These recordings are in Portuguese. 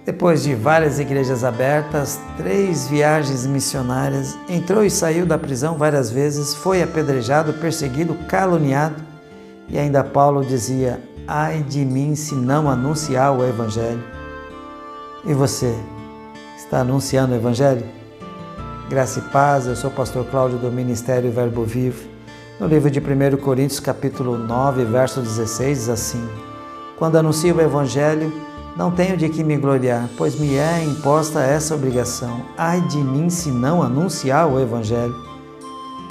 Depois de várias igrejas abertas, 3 viagens missionárias, entrou e saiu da prisão várias vezes, foi apedrejado, perseguido, caluniado. E ainda Paulo dizia: ai de mim se não anunciar o Evangelho. E você, está anunciando o Evangelho? Graça e paz, eu sou o pastor Cláudio do Ministério Verbo Vivo. No livro de 1 Coríntios, capítulo 9, verso 16, diz assim: quando anuncio o Evangelho, não tenho de que me gloriar, pois me é imposta essa obrigação. Ai de mim se não anunciar o Evangelho.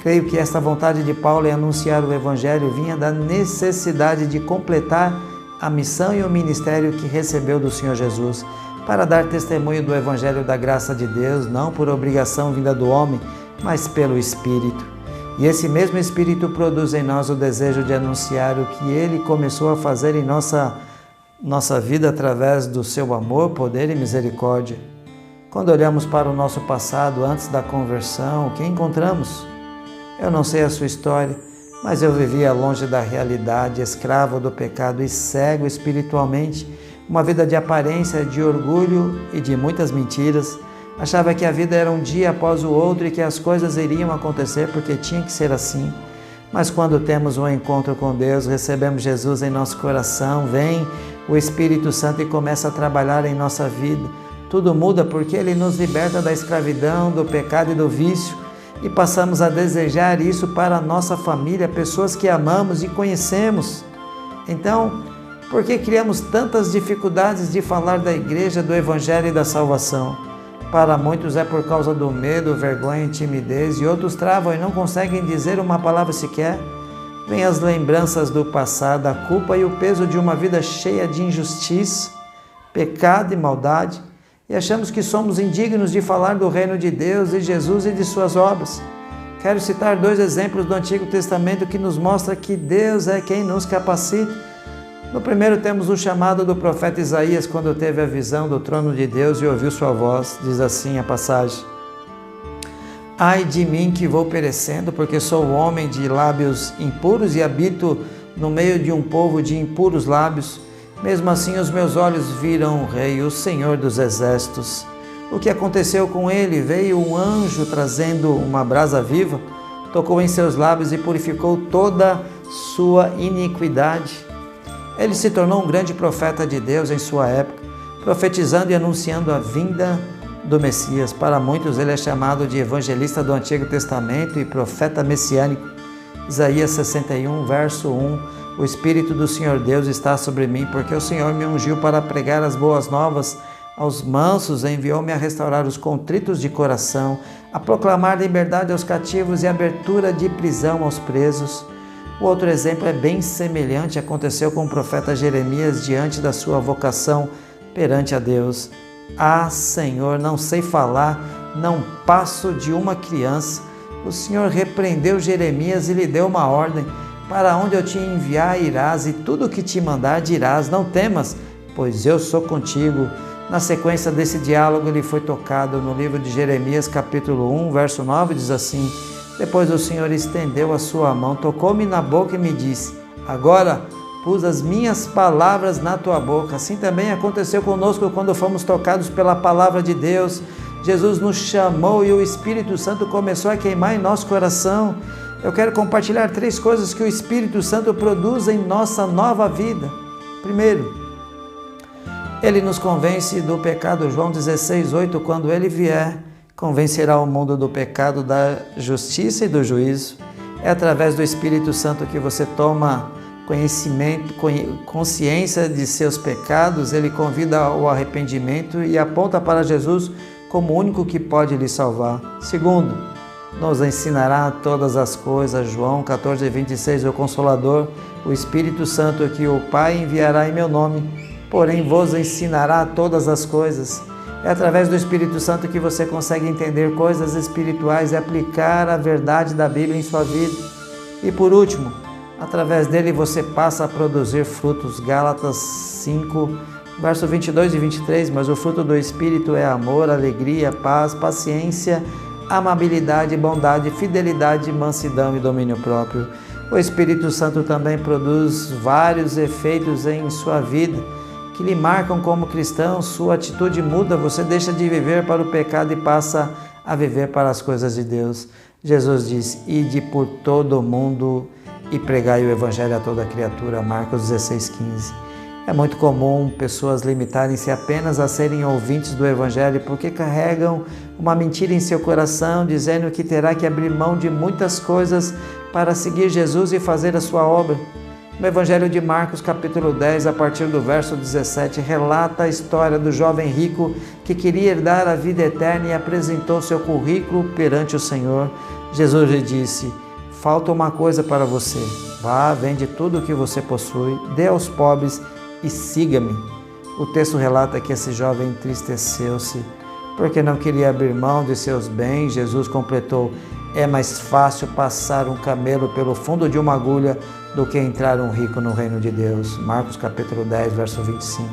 Creio que esta vontade de Paulo em anunciar o Evangelho vinha da necessidade de completar a missão e o ministério que recebeu do Senhor Jesus, para dar testemunho do Evangelho da graça de Deus, não por obrigação vinda do homem, mas pelo Espírito. E esse mesmo Espírito produz em nós o desejo de anunciar o que Ele começou a fazer em nossa vida através do seu amor, poder e misericórdia. Quando olhamos para o nosso passado antes da conversão, o que encontramos? Eu não sei a sua história, mas eu vivia longe da realidade, escravo do pecado e cego espiritualmente, uma vida de aparência, de orgulho e de muitas mentiras. Achava que a vida era um dia após o outro e que as coisas iriam acontecer porque tinha que ser assim. Mas quando temos um encontro com Deus, recebemos Jesus em nosso coração, vem o Espírito Santo e começa a trabalhar em nossa vida. Tudo muda porque Ele nos liberta da escravidão, do pecado e do vício e passamos a desejar isso para a nossa família, pessoas que amamos e conhecemos. Então, por que criamos tantas dificuldades de falar da igreja, do Evangelho e da salvação? Para muitos é por causa do medo, vergonha e timidez, e outros travam e não conseguem dizer uma palavra sequer. Vêm as lembranças do passado, a culpa e o peso de uma vida cheia de injustiça, pecado e maldade, e achamos que somos indignos de falar do reino de Deus, de Jesus e de suas obras. Quero citar 2 exemplos do Antigo Testamento que nos mostram que Deus é quem nos capacita. No primeiro temos o chamado do profeta Isaías, quando teve a visão do trono de Deus e ouviu sua voz. Diz assim a passagem: ai de mim que vou perecendo, porque sou homem de lábios impuros e habito no meio de um povo de impuros lábios. Mesmo assim os meus olhos viram o Rei, o Senhor dos Exércitos. O que aconteceu com ele? Veio um anjo trazendo uma brasa viva, tocou em seus lábios e purificou toda sua iniquidade. Ele se tornou um grande profeta de Deus em sua época, profetizando e anunciando a vinda do Messias. Para muitos ele é chamado de evangelista do Antigo Testamento e profeta messiânico. Isaías 61, verso 1: o Espírito do Senhor Deus está sobre mim, porque o Senhor me ungiu para pregar as boas novas aos mansos, enviou-me a restaurar os contritos de coração, a proclamar liberdade aos cativos e abertura de prisão aos presos. O outro exemplo é bem semelhante, aconteceu com o profeta Jeremias diante da sua vocação perante a Deus. Ah, Senhor, não sei falar, não passo de uma criança. O Senhor repreendeu Jeremias e lhe deu uma ordem: para onde eu te enviar irás, e tudo o que te mandar dirás, não temas, pois eu sou contigo. Na sequência desse diálogo ele foi tocado no livro de Jeremias, capítulo 1, verso 9, diz assim: depois o Senhor estendeu a sua mão, tocou-me na boca e me disse: agora pus as minhas palavras na tua boca. Assim também aconteceu conosco quando fomos tocados pela palavra de Deus. Jesus nos chamou e o Espírito Santo começou a queimar em nosso coração. Eu quero compartilhar 3 coisas que o Espírito Santo produz em nossa nova vida. Primeiro, ele nos convence do pecado. João 16, 8, quando ele vier, convencerá o mundo do pecado, da justiça e do juízo. É através do Espírito Santo que você toma conhecimento, consciência de seus pecados. Ele convida ao arrependimento e aponta para Jesus como o único que pode lhe salvar. Segundo, nos ensinará todas as coisas. João 14, 26, o Consolador, o Espírito Santo que o Pai enviará em meu nome, porém vos ensinará todas as coisas. É através do Espírito Santo que você consegue entender coisas espirituais e aplicar a verdade da Bíblia em sua vida. E por último, através dele você passa a produzir frutos. Gálatas 5, verso 22 e 23, mas o fruto do Espírito é amor, alegria, paz, paciência, amabilidade, bondade, fidelidade, mansidão e domínio próprio. O Espírito Santo também produz vários efeitos em sua vida, que lhe marcam como cristão, sua atitude muda, você deixa de viver para o pecado e passa a viver para as coisas de Deus. Jesus diz: ide por todo o mundo e pregai o evangelho a toda criatura. Marcos 16:15. É muito comum pessoas limitarem-se apenas a serem ouvintes do evangelho porque carregam uma mentira em seu coração, dizendo que terá que abrir mão de muitas coisas para seguir Jesus e fazer a sua obra. No Evangelho de Marcos, capítulo 10, a partir do verso 17, relata a história do jovem rico que queria herdar a vida eterna e apresentou seu currículo perante o Senhor. Jesus lhe disse: falta uma coisa para você. Vá, vende tudo o que você possui, dê aos pobres e siga-me. O texto relata que esse jovem entristeceu-se porque não queria abrir mão de seus bens. Jesus completou: é mais fácil passar um camelo pelo fundo de uma agulha do que entrar um rico no reino de Deus. Marcos capítulo 10, verso 25.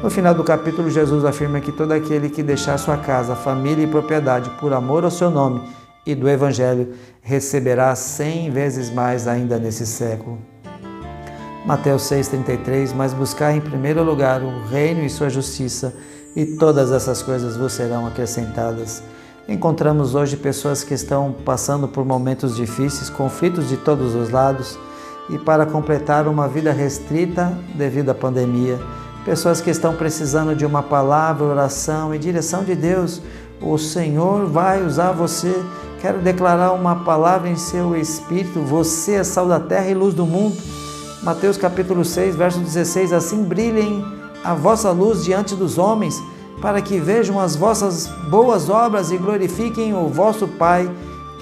No final do capítulo, Jesus afirma que todo aquele que deixar sua casa, família e propriedade por amor ao seu nome e do Evangelho receberá 100 vezes mais ainda nesse século. Mateus 6,33, mas buscar em primeiro lugar o reino e sua justiça, e todas essas coisas vos serão acrescentadas. Encontramos hoje pessoas que estão passando por momentos difíceis, conflitos de todos os lados, e para completar uma vida restrita devido à pandemia, pessoas que estão precisando de uma palavra, oração e direção de Deus. O Senhor vai usar você. Quero declarar uma palavra em seu espírito: você é sal da terra e luz do mundo. Mateus capítulo 6, verso 16, assim brilhem a vossa luz diante dos homens, para que vejam as vossas boas obras e glorifiquem o vosso Pai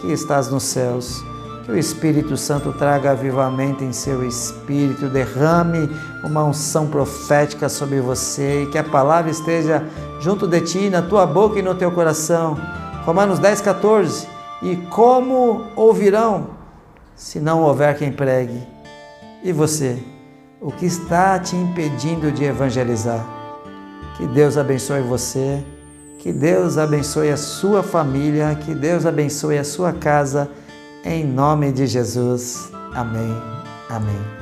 que estás nos céus. Que o Espírito Santo traga avivamento em seu espírito, derrame uma unção profética sobre você e que a palavra esteja junto de ti, na tua boca e no teu coração. Romanos 10, 14. E como ouvirão, se não houver quem pregue? E você, o que está te impedindo de evangelizar? Que Deus abençoe você, que Deus abençoe a sua família, que Deus abençoe a sua casa, em nome de Jesus. Amém. Amém.